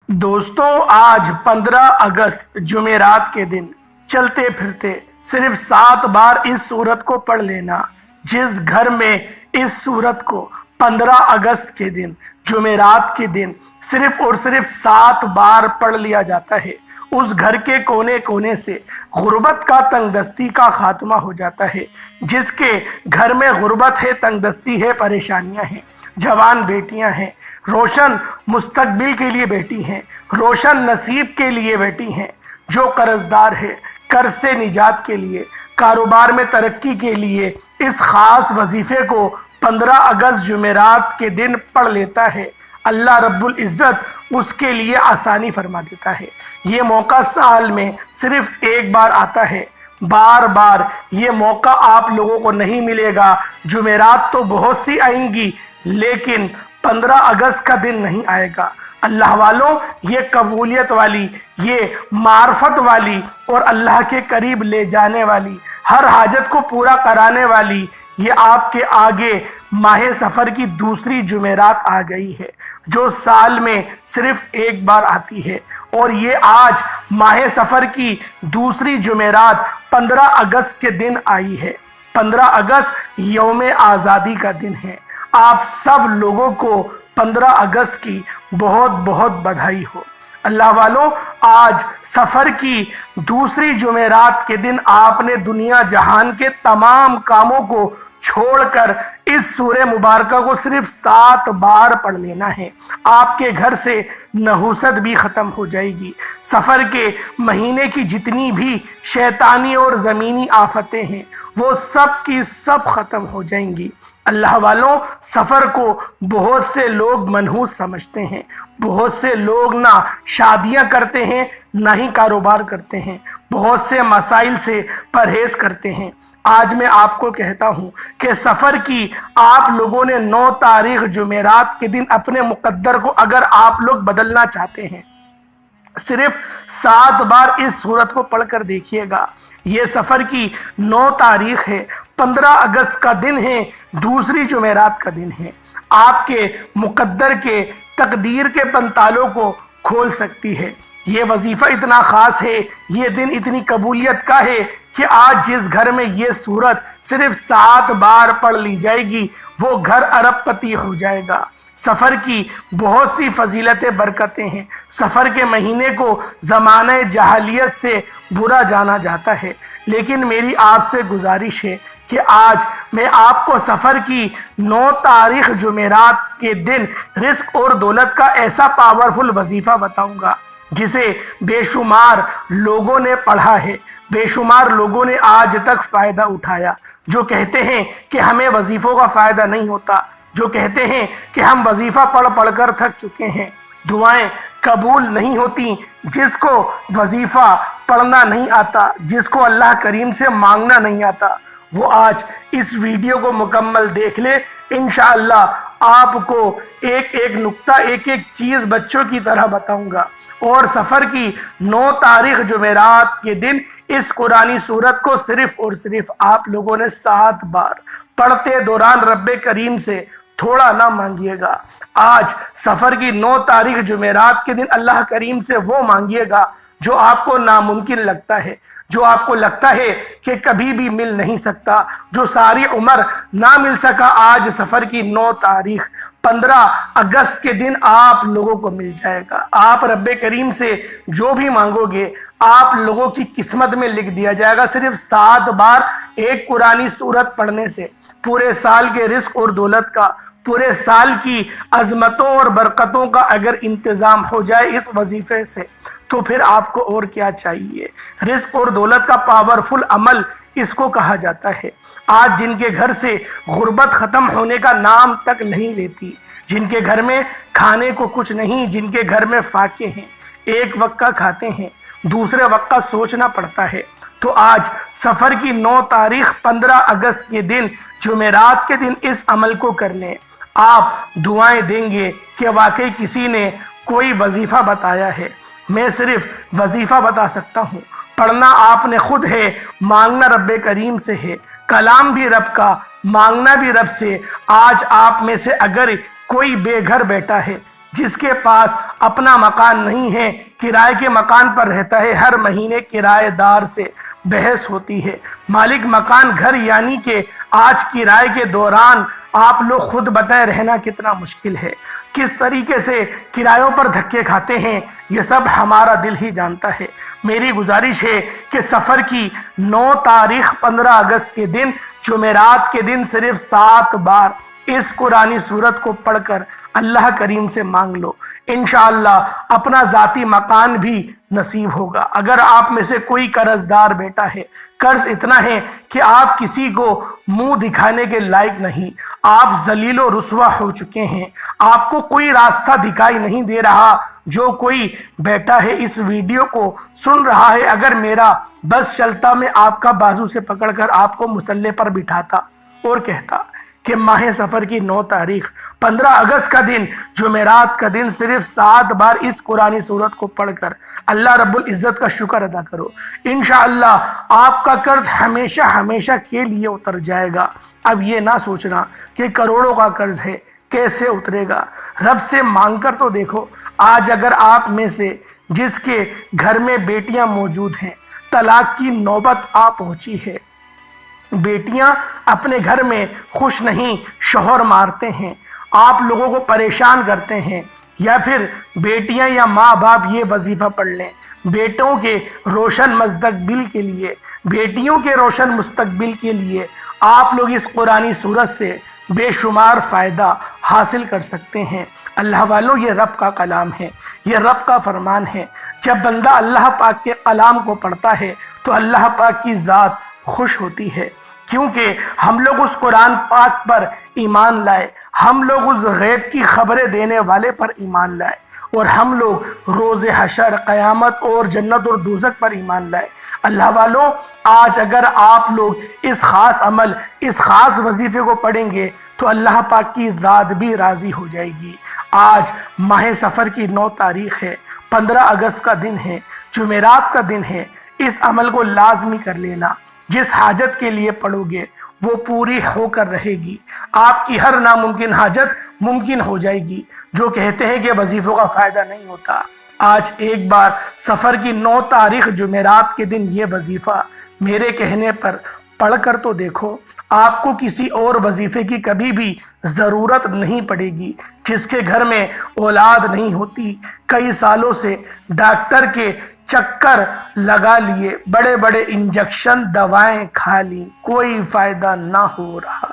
دوستوں، آج 15 اگست جمعرات کے دن چلتے پھرتے صرف 7 بار اس سورت کو پڑھ لینا۔ جس گھر میں اس سورت کو 15 اگست کے دن جمعرات کے دن صرف اور صرف 7 بار پڑھ لیا جاتا ہے، اس گھر کے کونے کونے سے غربت کا، تنگ دستی کا خاتمہ ہو جاتا ہے۔ جس کے گھر میں غربت ہے، تنگ دستی ہے، پریشانیاں ہیں، جوان بیٹیاں ہیں، روشن مستقبل کے لیے بیٹی ہیں، روشن نصیب کے لیے بیٹی ہیں، جو قرضدار ہے، قرض سے نجات کے لیے، کاروبار میں ترقی کے لیے اس خاص وظیفے کو 15 اگست جمعرات کے دن پڑھ لیتا ہے، اللہ رب العزت اس کے لیے آسانی فرما دیتا ہے۔ یہ موقع سال میں صرف ایک بار آتا ہے، بار بار یہ موقع آپ لوگوں کو نہیں ملے گا۔ جمعرات تو بہت سی آئیں گی، لیکن 15 اگست کا دن نہیں آئے گا۔ اللہ والوں، یہ قبولیت والی، یہ معرفت والی اور اللہ کے قریب لے جانے والی، ہر حاجت کو پورا کرانے والی، یہ آپ کے آگے ماہ سفر کی دوسری جمعرات آ گئی ہے، جو سال میں صرف ایک بار آتی ہے، اور یہ آج ماہ سفر کی دوسری جمعرات 15 اگست کے دن آئی ہے۔ 15 اگست یوم آزادی کا دن ہے۔ آپ سب لوگوں کو 15 اگست کی بہت بہت بدھائی ہو۔ اللہ والوں، آج سفر کی دوسری جمعرات کے دن آپ نے دنیا جہان کے تمام کاموں کو چھوڑ کر اس سورہ مبارکہ کو صرف 7 بار پڑھ لینا ہے۔ آپ کے گھر سے نحوست بھی ختم ہو جائے گی۔ سفر کے مہینے کی جتنی بھی شیطانی اور زمینی آفتیں ہیں، وہ سب کی سب ختم ہو جائیں گی۔ اللہ والوں، سفر کو بہت سے لوگ منحوس سمجھتے ہیں۔ بہت سے لوگ نہ شادیاں کرتے ہیں، نہ ہی کاروبار کرتے ہیں، بہت سے مسائل سے پرہیز کرتے ہیں۔ آج میں آپ کو کہتا ہوں کہ سفر کی آپ لوگوں نے 9 تاریخ جمعرات کے دن اپنے مقدر کو اگر آپ لوگ بدلنا چاہتے ہیں، صرف 7 بار اس سورت کو پڑھ کر دیکھیے گا۔ یہ سفر کی 9 تاریخ ہے، 15 اگست کا دن ہے، دوسری جمعرات کا دن ہے، آپ کے مقدر کے، تقدیر کے پنتالوں کو کھول سکتی ہے۔ یہ وظیفہ اتنا خاص ہے، یہ دن اتنی قبولیت کا ہے کہ آج جس گھر میں یہ سورت صرف 7 بار پڑھ لی جائے گی، وہ گھر ارب پتی ہو جائے گا۔ سفر کی بہت سی فضیلتیں، برکتیں ہیں۔ سفر کے مہینے کو زمانہ جاہلیت سے برا جانا جاتا ہے، لیکن میری آپ سے گزارش ہے کہ آج میں آپ کو سفر کی 9 تاریخ جمعرات کے دن رزق اور دولت کا ایسا پاورفل وظیفہ بتاؤں گا جسے بے شمار لوگوں نے پڑھا ہے، بے شمار لوگوں نے آج تک فائدہ اٹھایا۔ جو کہتے ہیں کہ ہمیں وظیفوں کا فائدہ نہیں ہوتا، جو کہتے ہیں کہ ہم وظیفہ پڑھ پڑھ کر تھک چکے ہیں، دعائیں قبول نہیں ہوتی، جس کو وظیفہ پڑھنا نہیں آتا، جس کو اللہ کریم سے مانگنا نہیں آتا، وہ آج اس ویڈیو کو مکمل دیکھ لے۔ انشاءاللہ آپ کو ایک ایک نقطہ، ایک ایک چیز بچوں کی طرح بتاؤں گا، اور سفر کی 9 تاریخ جمعرات کے دن اس قرآنی سورت کو صرف اور صرف آپ لوگوں نے 7 بار پڑھتے دوران رب کریم سے تھوڑا نہ مانگیے گا۔ آج سفر کی 9 تاریخ جمعرات کے دن اللہ کریم سے وہ مانگیے گا جو آپ کو ناممکن لگتا ہے، جو آپ کو لگتا ہے کہ کبھی بھی مل نہیں سکتا، جو ساری عمر نہ مل سکا، آج سفر کی 9 تاریخ 15 اگست کے دن آپ لوگوں کو مل جائے گا۔ آپ رب کریم سے جو بھی مانگو گے، آپ لوگوں کی قسمت میں لکھ دیا جائے گا۔ صرف 7 بار ایک قرآنی سورت پڑھنے سے پورے سال کے رزق اور دولت کا، پورے سال کی عظمتوں اور برکتوں کا اگر انتظام ہو جائے اس وظیفے سے، تو پھر آپ کو اور کیا چاہیے۔ رزق اور دولت کا پاورفل عمل اس کو کہا جاتا ہے۔ آج جن کے گھر سے غربت ختم ہونے کا نام تک نہیں لیتی، جن کے گھر میں کھانے کو کچھ نہیں، جن کے گھر میں فاقے ہیں، ایک وقت کا کھاتے ہیں، دوسرے وقت کا سوچنا پڑتا ہے، تو آج سفر کی 9 تاریخ 15 اگست کے دن جمعرات کے دن اس عمل کو کر لیں۔ آپ دعائیں دیں گے کہ واقعی کسی نے کوئی وظیفہ بتایا ہے۔ میں صرف وظیفہ بتا سکتا ہوں، پڑھنا آپ نے خود ہے، مانگنا رب کریم سے ہے، کلام بھی رب کا، مانگنا بھی رب سے۔ آج آپ میں سے اگر کوئی بے گھر بیٹا ہے، جس کے پاس اپنا مکان نہیں ہے، کرائے کے مکان پر رہتا ہے، ہر مہینے کرائے دار سے بحث ہوتی ہے۔ مالک مکان گھر یعنی کہ آج کرائے کے دوران آپ لوگ خود بتائیں رہنا کتنا مشکل ہے، کس طریقے سے کرایوں پر دھکے کھاتے ہیں، یہ سب ہمارا دل ہی جانتا ہے۔ میری گزارش ہے کہ سفر کی 9 تاریخ 15 اگست کے دن جمعرات کے دن صرف 7 بار اس قرآنی سورت کو پڑھ کر اللہ کریم سے مانگ لو، انشاءاللہ اپنا ذاتی مکان بھی نصیب ہوگا۔ اگر آپ میں سے کوئی قرض دار بیٹا ہے، قرض اتنا ہے کہ آپ کسی کو منہ دکھانے کے لائق نہیں، آپ ذلیل و رسوا ہو چکے ہیں، آپ کو کوئی راستہ دکھائی نہیں دے رہا، جو کوئی بیٹا ہے اس ویڈیو کو سن رہا ہے، اگر میرا بس چلتا میں آپ کا بازو سے پکڑ کر آپ کو مسلح پر بٹھاتا اور کہتا کہ ماہ سفر کی 9 تاریخ 15 اگست کا دن جمعرات کا دن صرف 7 بار اس قرآنی سورت کو پڑھ کر اللہ رب العزت کا شکر ادا کرو، انشاءاللہ آپ کا قرض ہمیشہ ہمیشہ کے لیے اتر جائے گا۔ اب یہ نہ سوچنا کہ کروڑوں کا قرض ہے کیسے اترے گا، رب سے مانگ کر تو دیکھو۔ آج اگر آپ میں سے جس کے گھر میں بیٹیاں موجود ہیں، طلاق کی نوبت آ پہنچی ہے، بیٹیاں اپنے گھر میں خوش نہیں، شوہر مارتے ہیں، آپ لوگوں کو پریشان کرتے ہیں، یا پھر بیٹیاں یا ماں باپ یہ وظیفہ پڑھ لیں، بیٹوں کے روشن مستقبل کے لیے، بیٹیوں کے روشن مستقبل کے لیے آپ لوگ اس قرآنی سورت سے بے شمار فائدہ حاصل کر سکتے ہیں۔ اللہ والوں، یہ رب کا کلام ہے، یہ رب کا فرمان ہے۔ جب بندہ اللہ پاک کے کلام کو پڑھتا ہے تو اللہ پاک کی ذات خوش ہوتی ہے، کیونکہ ہم لوگ اس قرآن پاک پر ایمان لائے، ہم لوگ اس غیب کی خبریں دینے والے پر ایمان لائے، اور ہم لوگ روز حشر، قیامت اور جنت اور دوزخ پر ایمان لائے۔ اللہ والوں، آج اگر آپ لوگ اس خاص عمل، اس خاص وظیفے کو پڑھیں گے تو اللہ پاک کی ذات بھی راضی ہو جائے گی۔ آج ماہ سفر کی 9 تاریخ ہے، 15 اگست کا دن ہے، جمعرات کا دن ہے، اس عمل کو لازمی کر لینا۔ جس حاجت کے لیے پڑھو گے وہ پوری ہو کر رہے گی، آپ کی ہر ناممکن حاجت ممکن ہو جائے گی۔ جو کہتے ہیں کہ وظیفوں کا فائدہ نہیں ہوتا، آج ایک بار سفر کی 9 تاریخ جمعرات کے دن یہ وظیفہ میرے کہنے پر پڑھ کر تو دیکھو، آپ کو کسی اور وظیفے کی کبھی بھی ضرورت نہیں پڑے گی۔ جس کے گھر میں اولاد نہیں ہوتی، کئی سالوں سے ڈاکٹر کے چکر لگا لیے، بڑے بڑے انجیکشن دوائیں کھا لی، کوئی فائدہ نہ ہو رہا،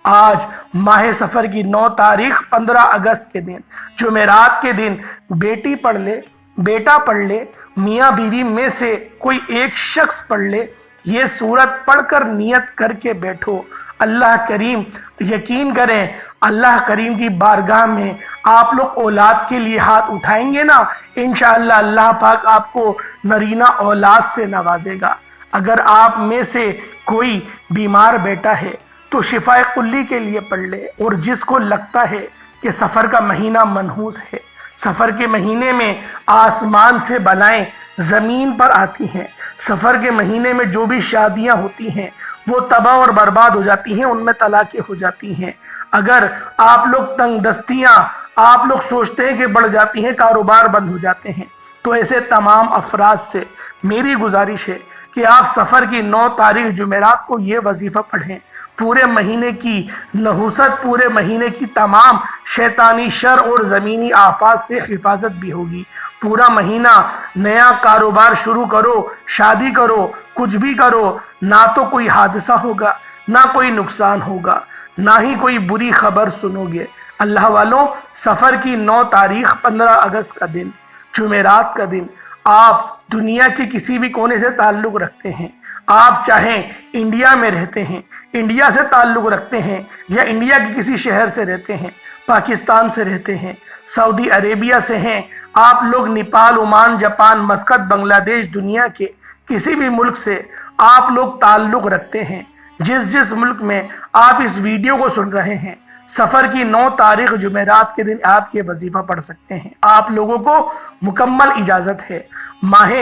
آج ماہ سفر کی 9 تاریخ 15 اگست کے دن جمعرات کے دن بیٹی پڑھ لے، بیٹا پڑھ لے، میاں بیوی میں سے کوئی ایک شخص پڑھ لے، یہ سورت پڑھ کر نیت کر کے بیٹھو، اللہ کریم، یقین کریں اللہ کریم کی بارگاہ میں آپ لوگ اولاد کے لیے ہاتھ اٹھائیں گے نا، انشاءاللہ اللہ پاک آپ کو نرینہ اولاد سے نوازے گا۔ اگر آپ میں سے کوئی بیمار بیٹا ہے تو شفائے کلی کے لیے پڑھ لے، اور جس کو لگتا ہے کہ سفر کا مہینہ منحوس ہے، سفر کے مہینے میں آسمان سے بلائیں زمین پر آتی ہیں، سفر کے مہینے میں جو بھی شادیاں ہوتی ہیں وہ تباہ اور برباد ہو جاتی ہیں، ان میں طلاقیں ہو جاتی ہیں۔ اگر آپ لوگ تنگ دستیاں آپ لوگ سوچتے ہیں کہ بڑھ جاتی ہیں، کاروبار بند ہو جاتے ہیں، تو ایسے تمام افراد سے میری گزارش ہے کہ آپ سفر کی 9 تاریخ جمعرات کو یہ وظیفہ پڑھیں، پورے مہینے کی نحوست، پورے مہینے کی تمام شیطانی شر اور زمینی آفات سے حفاظت بھی ہوگی۔ پورا مہینہ نیا کاروبار شروع کرو، شادی کرو، کچھ بھی کرو، نہ تو کوئی حادثہ ہوگا، نہ کوئی نقصان ہوگا، نہ ہی کوئی بری خبر سنو گے۔ اللہ والوں، سفر کی 9 تاریخ 15 اگست کا دن، جمعرات کا دن، آپ دنیا کے کسی بھی کونے سے تعلق رکھتے ہیں، آپ چاہیں انڈیا میں رہتے ہیں، انڈیا سے تعلق رکھتے ہیں، یا انڈیا کے کسی شہر سے رہتے ہیں، پاکستان سے رہتے ہیں، سعودی عربیہ سے ہیں، آپ لوگ نیپال، عمان، جاپان، مسقط، بنگلہ دیش، دنیا کے کسی بھی ملک سے آپ لوگ تعلق رکھتے ہیں، جس ملک میں آپ اس ویڈیو کو سن رہے ہیں، سفر کی 9 تاریخ جمعرات کے دن آپ یہ وظیفہ پڑھ سکتے ہیں۔ آپ لوگوں کو مکمل اجازت ہے۔ ماہ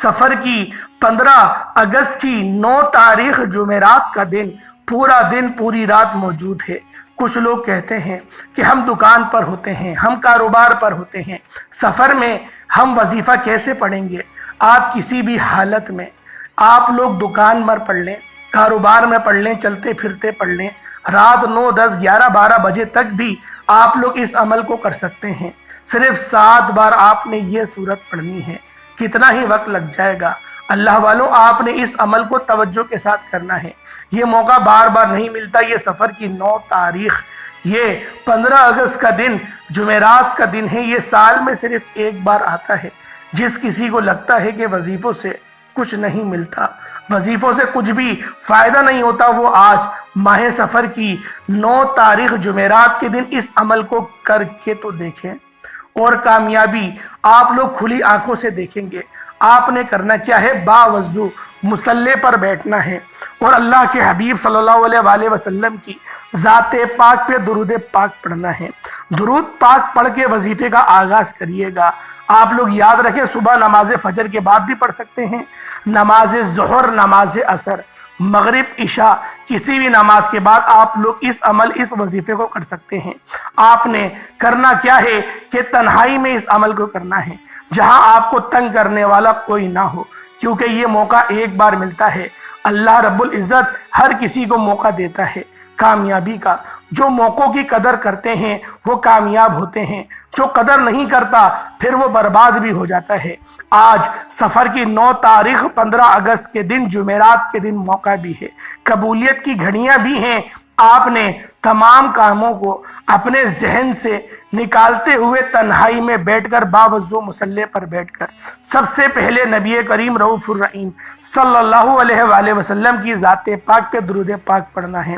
سفر کی 15 اگست کی 9 تاریخ جمعرات کا دن، پورا دن پوری رات موجود ہے۔ کچھ لوگ کہتے ہیں کہ ہم دکان پر ہوتے ہیں، ہم کاروبار پر ہوتے ہیں، سفر میں ہم وظیفہ کیسے پڑھیں گے؟ آپ کسی بھی حالت میں آپ لوگ دکان پر پڑھ لیں، کاروبار میں پڑھ لیں، چلتے پھرتے پڑھ لیں، رات 9 10 11 12 بجے تک بھی آپ لوگ اس عمل کو کر سکتے ہیں۔ صرف 7 بار آپ نے یہ سورت پڑھنی ہے، کتنا ہی وقت لگ جائے گا؟ اللہ والوں، آپ نے اس عمل کو توجہ کے ساتھ کرنا ہے۔ یہ موقع بار بار نہیں ملتا۔ یہ سفر کی 9 تاریخ، یہ 15 اگست کا دن جمعرات کا دن ہے۔ یہ سال میں صرف ایک بار آتا ہے۔ جس کسی کو لگتا ہے کہ وظیفوں سے کچھ نہیں ملتا، وظیفوں سے کچھ بھی فائدہ نہیں ہوتا، وہ آج ماہ سفر کی 9 تاریخ جمعرات کے دن اس عمل کو کر کے تو دیکھیں، اور کامیابی آپ لوگ کھلی آنکھوں سے دیکھیں گے۔ آپ نے کرنا کیا ہے؟ باوضو مصلی پر بیٹھنا ہے اور اللہ کے حبیب صلی اللہ علیہ وآلہ وسلم کی ذات پاک پہ درود پاک پڑھنا ہے۔ درود پاک پڑھ کے وظیفے کا آغاز کریے گا۔ آپ لوگ یاد رکھیں، صبح نماز فجر کے بعد بھی پڑھ سکتے ہیں، نماز ظہر، نماز عصر، مغرب، عشاء، کسی بھی نماز کے بعد آپ لوگ اس وظیفے کو کر سکتے ہیں۔ آپ نے کرنا کیا ہے کہ تنہائی میں اس عمل کو کرنا ہے، جہاں آپ کو تنگ کرنے والا کوئی نہ ہو، کیونکہ یہ موقع ایک بار ملتا ہے۔ اللہ رب العزت ہر کسی کو موقع دیتا ہے کامیابی کا۔ جو موقعوں کی قدر کرتے ہیں وہ کامیاب ہوتے ہیں، جو قدر نہیں کرتا پھر وہ برباد بھی ہو جاتا ہے۔ آج سفر کی 9 تاریخ 15 اگست کے دن جمعرات کے دن موقع بھی ہے، قبولیت کی گھڑیاں بھی ہیں۔ آپ نے تمام کاموں کو اپنے ذہن سے نکالتے ہوئے تنہائی میں بیٹھ کر باوضو مصلی پر بیٹھ کر سب سے پہلے نبی کریم رؤوف الرحیم صلی اللہ علیہ وآلہ وسلم کی ذات پاک پہ درود پاک پڑھنا ہے۔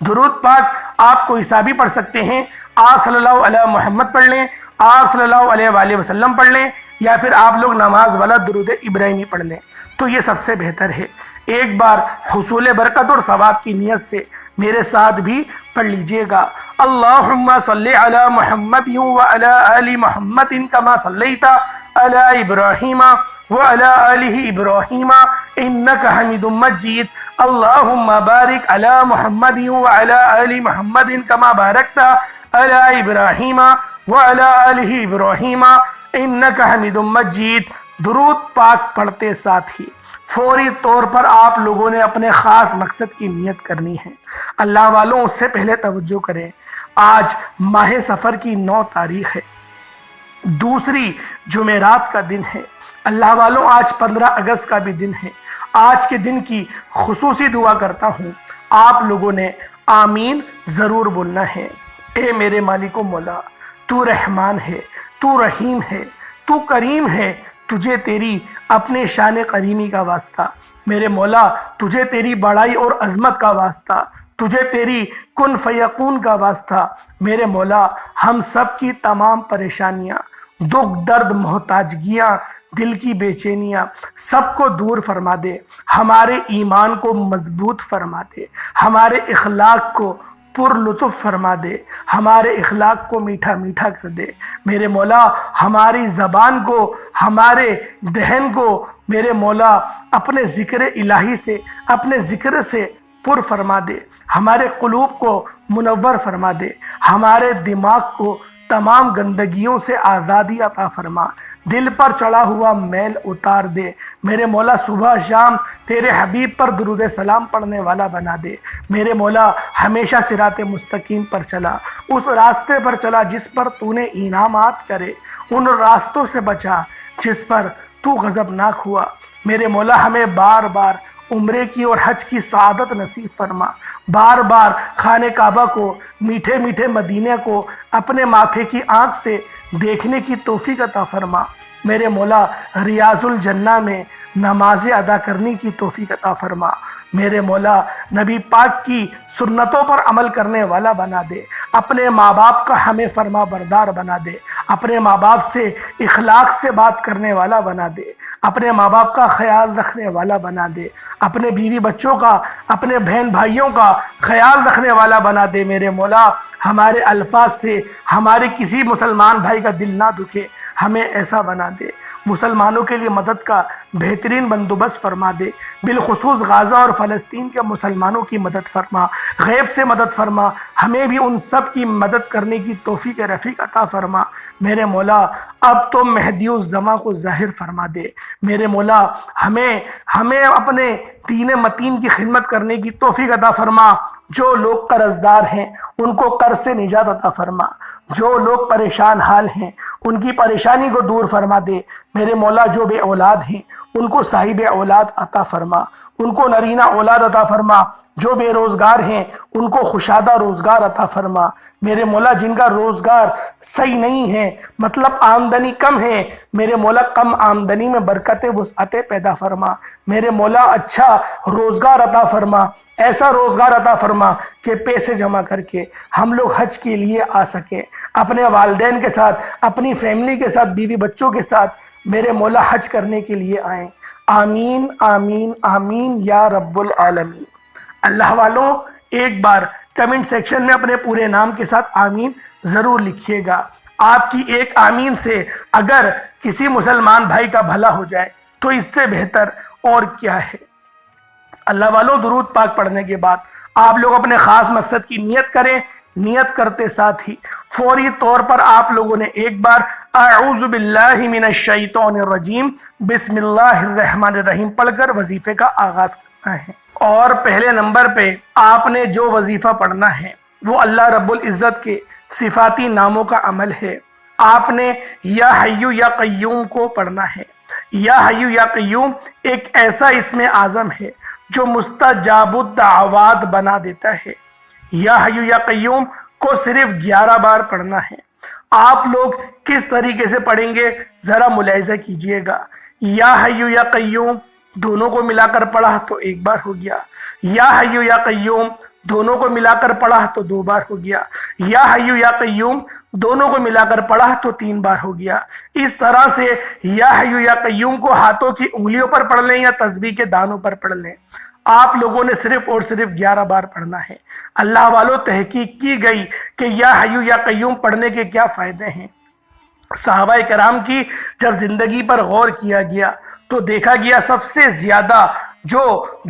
درود پاک آپ کو حسابی پڑھ سکتے ہیں، آپ صلی اللہ علیہ محمد پڑھ لیں، آپ صلی اللہ علیہ وآلہ وسلم پڑھ لیں، یا پھر آپ لوگ نماز والا درود ابراہیمی پڑھ لیں، تو یہ سب سے بہتر ہے۔ ایک بار حصول برکت اور ثواب کی نیت سے میرے ساتھ بھی پڑھ لیجئے گا۔ اللہم صلی علی محمد وعلی آل محمد کما صلیت علی ابراہیم وعلی آل ابراہیم انک حمید مجید۔ اللہم بارک علی محمد وعلی آل محمد کما بارکت علی ابراہیم وعلی آل ابراہیم انک حمید مجید۔ درود پاک پڑھتے ساتھ ہی فوری طور پر آپ لوگوں نے اپنے خاص مقصد کی نیت کرنی ہے۔ اللہ والوں، اس سے پہلے توجہ کریں، آج ماہ سفر کی 9 تاریخ ہے، دوسری جمعرات کا دن ہے۔ اللہ والوں، آج 15 اگست کا بھی دن ہے۔ آج کے دن کی خصوصی دعا کرتا ہوں، آپ لوگوں نے آمین ضرور بولنا ہے۔ اے میرے مالک و مولا، تو رحمان ہے، تو رحیم ہے، تو کریم ہے، تجھے تیری اپنے شان کریمی کا واسطہ، میرے مولا تجھے تیری بڑائی اور عظمت کا واسطہ، تجھے تیری کن فیکون کا واسطہ، میرے مولا ہم سب کی تمام پریشانیاں، دکھ درد، محتاجگیاں، دل کی بے چینیاں سب کو دور فرما دے، ہمارے ایمان کو مضبوط فرما دے، ہمارے اخلاق کو پر لطف فرما دے، ہمارے اخلاق کو میٹھا میٹھا کر دے، میرے مولا ہماری زبان کو، ہمارے دہن کو، میرے مولا اپنے ذکر الہی سے، اپنے ذکر سے پر فرما دے، ہمارے قلوب کو منور فرما دے، ہمارے دماغ کو تمام گندگیوں سے آزادی عطا فرما، دل پر چڑھا ہوا میل اتار دے، میرے مولا صبح شام تیرے حبیب پر درود سلام پڑھنے والا بنا دے، میرے مولا ہمیشہ صراط مستقیم پر چلا، اس راستے پر چلا جس پر تو نے انعامات کرے، ان راستوں سے بچا جس پر تو غضبناک ہوا، میرے مولا ہمیں بار بار عمرے کی اور حج کی سعادت نصیب فرما، بار بار خانہ کعبہ کو، میٹھے میٹھے مدینہ کو اپنے ماتھے کی آنکھ سے دیکھنے کی توفیق عطا فرما، میرے مولا ریاض الجنہ میں نمازیں ادا کرنے کی توفیق عطا فرما، میرے مولا نبی پاک کی سنتوں پر عمل کرنے والا بنا دے، اپنے ماں باپ کا ہمیں فرما بردار بنا دے، اپنے ماں باپ سے اخلاق سے بات کرنے والا بنا دے، اپنے ماں باپ کا خیال رکھنے والا بنا دے، اپنے بیوی بچوں کا، اپنے بہن بھائیوں کا خیال رکھنے والا بنا دے، میرے مولا ہمارے الفاظ سے ہمارے کسی مسلمان بھائی کا دل نہ دکھے، ہمیں ایسا بنا دے، مسلمانوں کے لیے مدد کا بہترین بندوبست فرما دے، بالخصوص غازہ اور فلسطین کے مسلمانوں کی مدد فرما، غیب سے مدد فرما، ہمیں بھی ان سب کی مدد کرنے کی توفیق رفیق عطا فرما۔ میرے مولا اب تو مہدی الزماں کو ظاہر فرما دے، میرے مولا ہمیں اپنے دین متین کی خدمت کرنے کی توفیق عطا فرما۔ جو لوگ قرضدار ہیں ان کو قرض سے نجات عطا فرما، جو لوگ پریشان حال ہیں ان کی پریشانی کو دور فرما دے۔ میرے مولا جو بے اولاد ہیں ان کو صاحب اولاد عطا فرما، ان کو نرینہ اولاد عطا فرما۔ جو بے روزگار ہیں ان کو خوشادہ روزگار عطا فرما۔ میرے مولا جن کا روزگار صحیح نہیں ہے، مطلب آمدنی کم ہے، میرے مولا کم آمدنی میں برکت وسعت پیدا فرما۔ میرے مولا اچھا روزگار عطا فرما، ایسا روزگار عطا فرما کہ پیسے جمع کر کے ہم لوگ حج کے لیے آ سکیں، اپنے والدین کے ساتھ، اپنی فیملی کے ساتھ، بیوی بچوں کے ساتھ میرے مولا حج کرنے کے لیے آئیں۔ آمین آمین آمین یا رب العالمین۔ اللہ والوں ایک بار کمنٹ سیکشن میں اپنے پورے نام کے ساتھ آمین ضرور لکھیے گا۔ آپ کی ایک آمین سے اگر کسی مسلمان بھائی کا بھلا ہو جائے تو اس سے بہتر اور کیا ہے۔ اللہ والوں درود پاک پڑھنے کے بعد آپ لوگ اپنے خاص مقصد کی نیت کریں، نیت کرتے ساتھ ہی فوری طور پر آپ لوگوں نے ایک بار اعوذ باللہ من الشیطان الرجیم بسم اللہ الرحمن الرحیم پڑھ کر وظیفے کا آغاز کرنا ہے۔ اور پہلے نمبر پہ آپ نے جو وظیفہ پڑھنا ہے وہ اللہ رب العزت کے صفاتی ناموں کا عمل ہے۔ آپ نے یا حیو یا قیوم کو پڑھنا ہے۔ یا حیو یا قیوم ایک ایسا اسم اعظم ہے جو مستجاب الدعوات بنا دیتا ہے۔ یا حیو یا قیوم کو صرف 11 بار پڑھنا ہے۔ آپ لوگ کس طریقے سے پڑھیں گے ذرا ملاحظہ کیجئے گا۔ یا حیو یا قیوم دونوں کو ملا کر پڑھا تو ایک بار ہو گیا، یا حیو یا قیوم دونوں کو ملا کر پڑھا تو 2 بار ہو گیا، یا حیو یا قیوم دونوں کو ملا کر پڑھا تو 3 بار ہو گیا۔ اس طرح سے یا حیو یا قیوم کو ہاتھوں کی انگلیوں پر پڑھ لیں یا تسبیح کے دانوں پر پڑھ لیں، آپ لوگوں نے صرف اور صرف 11 بار پڑھنا ہے۔ اللہ والوں تحقیق کی گئی کہ یا حیو یا قیوم پڑھنے کے کیا فائدے ہیں۔ صحابہ کرام کی جب زندگی پر غور کیا گیا تو دیکھا گیا سب سے زیادہ جو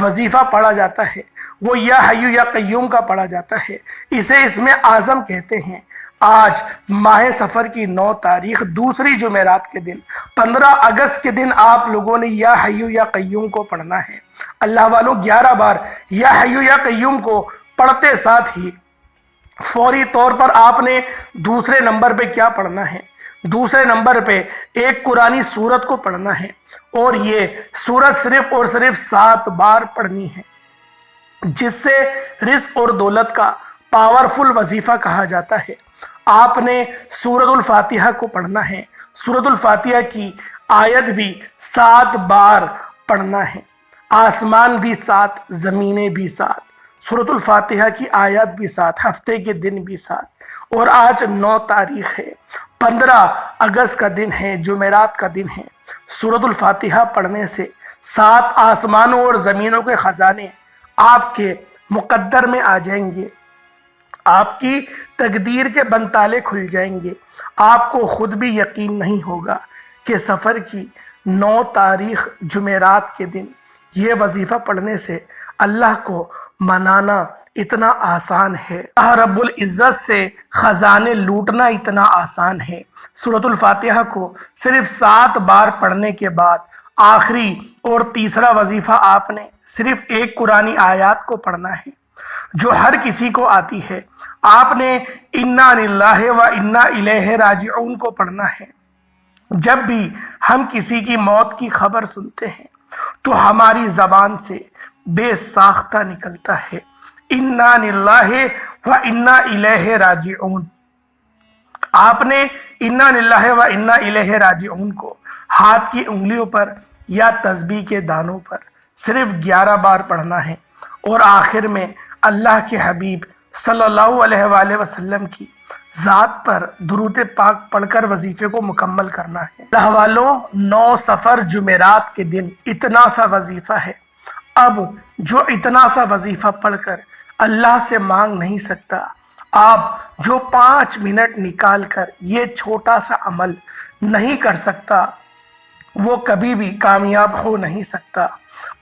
وظیفہ پڑھا جاتا ہے وہ یا حیو یا قیوم کا پڑھا جاتا ہے، اسے اسم اعظم کہتے ہیں۔ آج ماہ سفر کی 9 تاریخ دوسری جمعرات کے دن 15 اگست کے دن آپ لوگوں نے یا حیو یا قیوم کو پڑھنا ہے۔ اللہ والوں 11 بار یا حیو یا قیوم کو پڑھتے ساتھ ہی فوری طور پر آپ نے دوسرے نمبر پہ کیا پڑھنا ہے؟ دوسرے نمبر پہ ایک قرآنی سورت کو پڑھنا ہے، اور یہ سورت صرف اور صرف 7 بار پڑھنی ہے، جس سے رزق اور دولت کا پاورفل وظیفہ کہا جاتا ہے۔ آپ نے سورۃ الفاتحہ کو پڑھنا ہے۔ سورۃ الفاتحہ کی آیت بھی 7 بار پڑھنا ہے، آسمان بھی 7، زمینیں بھی 7، سورۃ الفاتحہ کی آیت بھی 7، ہفتے کے دن بھی 7۔ اور آج 9 تاریخ ہے، 15 اگست کا دن ہے، جمعرات کا دن ہے۔ سورۃ الفاتحہ پڑھنے سے 7 آسمانوں اور زمینوں کے خزانے آپ کے مقدر میں آ جائیں گے، آپ کی تقدیر کے بنتالے کھل جائیں گے۔ آپ کو خود بھی یقین نہیں ہوگا کہ سفر کی 9 تاریخ جمعرات کے دن یہ وظیفہ پڑھنے سے اللہ کو منانا اتنا آسان ہے، اللہ رب العزت سے خزانے لوٹنا اتنا آسان ہے۔ سورۃ الفاتحہ کو صرف 7 بار پڑھنے کے بعد آخری اور تیسرا وظیفہ آپ نے صرف ایک قرآنی آیات کو پڑھنا ہے جو ہر کسی کو آتی ہے۔ آپ نے انا للہ و انا الیہ راجعون کو پڑھنا ہے۔ جب بھی ہم کسی کی موت کی خبر سنتے ہیں تو ہماری زبان سے بے ساختہ نکلتا ہے انا للہ و انا الیہ راجعون۔ آپ نے انا للہ و انا الیہ راجعون کو ہاتھ کی انگلیوں پر یا تسبیح کے دانوں پر صرف 11 بار پڑھنا ہے، اور آخر میں اللہ کے حبیب صلی اللہ علیہ وآلہ وسلم کی ذات پر درود پاک پڑھ کر وظیفے کو مکمل کرنا ہے۔ اللہ والوں 9 سفر جمعرات کے دن اتنا سا وظیفہ ہے۔ اب جو اتنا سا وظیفہ پڑھ کر اللہ سے مانگ نہیں سکتا، آپ جو 5 منٹ نکال کر یہ چھوٹا سا عمل نہیں کر سکتا وہ کبھی بھی کامیاب ہو نہیں سکتا۔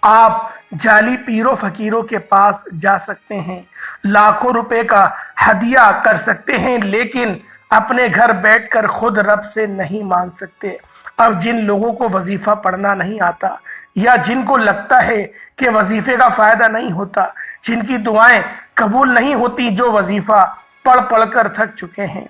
آپ جعلی پیروں فقیروں کے پاس جا سکتے ہیں، لاکھوں روپے کا ہدیہ کر سکتے ہیں، لیکن اپنے گھر بیٹھ کر خود رب سے نہیں مانگ سکتے۔ اب جن لوگوں کو وظیفہ پڑھنا نہیں آتا، یا جن کو لگتا ہے کہ وظیفے کا فائدہ نہیں ہوتا، جن کی دعائیں قبول نہیں ہوتی، جو وظیفہ پڑھ پڑھ کر تھک چکے ہیں،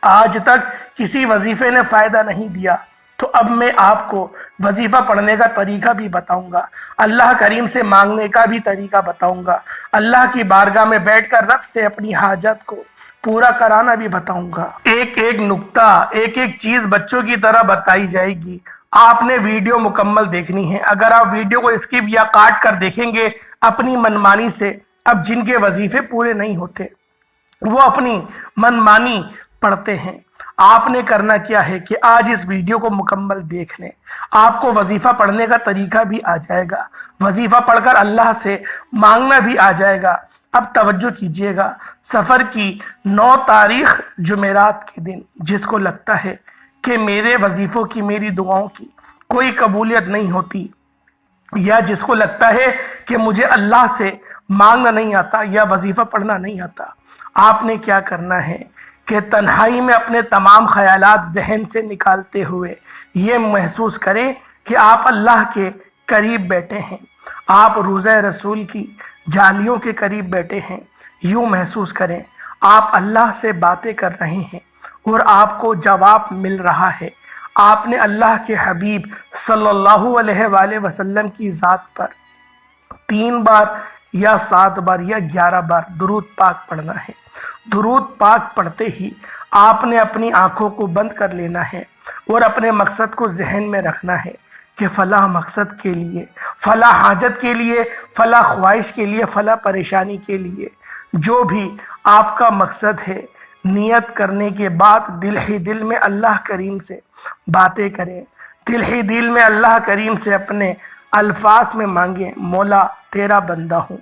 آج تک کسی وظیفے نے فائدہ نہیں دیا، تو اب میں آپ کو وظیفہ پڑھنے کا طریقہ بھی بتاؤں گا، اللہ کریم سے مانگنے کا بھی طریقہ بتاؤں گا، اللہ کی بارگاہ میں بیٹھ کر رب سے اپنی حاجت کو پورا کرانا بھی بتاؤں گا۔ ایک ایک نکتہ، ایک ایک چیز بچوں کی طرح بتائی جائے گی۔ آپ نے ویڈیو مکمل دیکھنی ہے۔ اگر آپ ویڈیو کو اسکپ یا کاٹ کر دیکھیں گے اپنی منمانی سے، اب جن کے وظیفے پورے نہیں ہوتے وہ اپنی منمانی پڑھتے ہیں، آپ نے کرنا کیا ہے کہ آج اس ویڈیو کو مکمل دیکھ لیں، آپ کو وظیفہ پڑھنے کا طریقہ بھی آ جائے گا، وظیفہ پڑھ کر اللہ سے مانگنا بھی آ جائے گا۔ اب توجہ کیجئے گا، سفر کی 9 تاریخ جمعرات کے دن جس کو لگتا ہے کہ میرے وظیفوں کی، میری دعاؤں کی کوئی قبولیت نہیں ہوتی، یا جس کو لگتا ہے کہ مجھے اللہ سے مانگنا نہیں آتا یا وظیفہ پڑھنا نہیں آتا، آپ نے کیا کرنا ہے کہ تنہائی میں اپنے تمام خیالات ذہن سے نکالتے ہوئے یہ محسوس کریں کہ آپ اللہ کے قریب بیٹھے ہیں، آپ روضہ رسول کی جالیوں کے قریب بیٹھے ہیں۔ یوں محسوس کریں آپ اللہ سے باتیں کر رہے ہیں اور آپ کو جواب مل رہا ہے۔ آپ نے اللہ کے حبیب صلی اللہ علیہ وآلہ وسلم کی ذات پر 3 بار یا 7 بار یا 11 بار درود پاک پڑھنا ہے۔ درود پاک پڑھتے ہی آپ نے اپنی آنکھوں کو بند کر لینا ہے اور اپنے مقصد کو ذہن میں رکھنا ہے کہ فلاں مقصد کے لیے، فلاں حاجت کے لیے، فلاں خواہش کے لیے، فلاں پریشانی کے لیے، جو بھی آپ کا مقصد ہے، نیت کرنے کے بعد دل ہی دل میں اللہ کریم سے باتیں کریں، دل ہی دل میں اللہ کریم سے اپنے الفاظ میں مانگیں، مولا تیرا بندہ ہوں،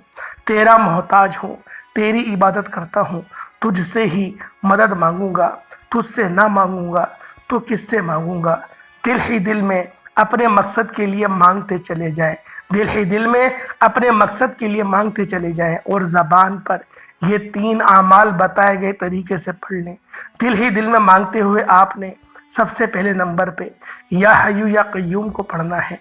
تیرا محتاج ہوں، تیری عبادت کرتا ہوں، تجھ سے ہی مدد مانگوں گا، تجھ سے نہ مانگوں گا تو کس سے مانگوں گا۔ دل ہی دل میں اپنے مقصد کے لیے مانگتے چلے جائیں، دل ہی دل میں اپنے مقصد کے لیے مانگتے چلے جائیں، اور زبان پر یہ 3 اعمال بتائے گئے طریقے سے پڑھ لیں۔ دل ہی دل میں مانگتے ہوئے آپ نے سب سے پہلے نمبر پہ یا حیو یا قیوم کو پڑھنا ہے،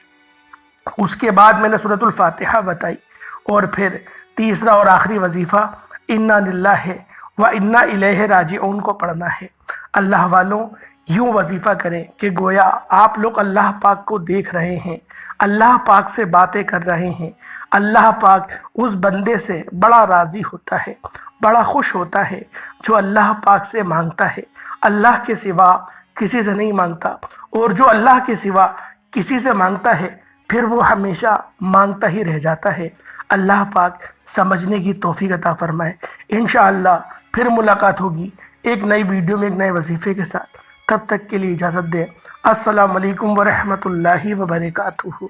اس کے بعد میں نے سورۃ الفاتحہ بتائی، اور پھر تیسرا اور آخری وظیفہ انا للہ و انا الیہ راجعون کو پڑھنا ہے۔ اللہ والوں، یوں وظیفہ کریں کہ گویا آپ لوگ اللہ پاک کو دیکھ رہے ہیں، اللہ پاک سے باتیں کر رہے ہیں، اللہ پاک اس بندے سے بڑا راضی ہوتا ہے، بڑا خوش ہوتا ہے جو اللہ پاک سے مانگتا ہے، اللہ کے سوا کسی سے نہیں مانگتا، اور جو اللہ کے سوا کسی سے مانگتا ہے پھر وہ ہمیشہ مانگتا ہی رہ جاتا ہے۔ اللہ پاک سمجھنے کی توفیق عطا فرمائے۔ انشاءاللہ پھر ملاقات ہوگی ایک نئی ویڈیو میں ایک نئے وظیفے کے ساتھ، تب تک کے لیے اجازت دیں۔ السلام علیکم ورحمۃ اللہ وبرکاتہ۔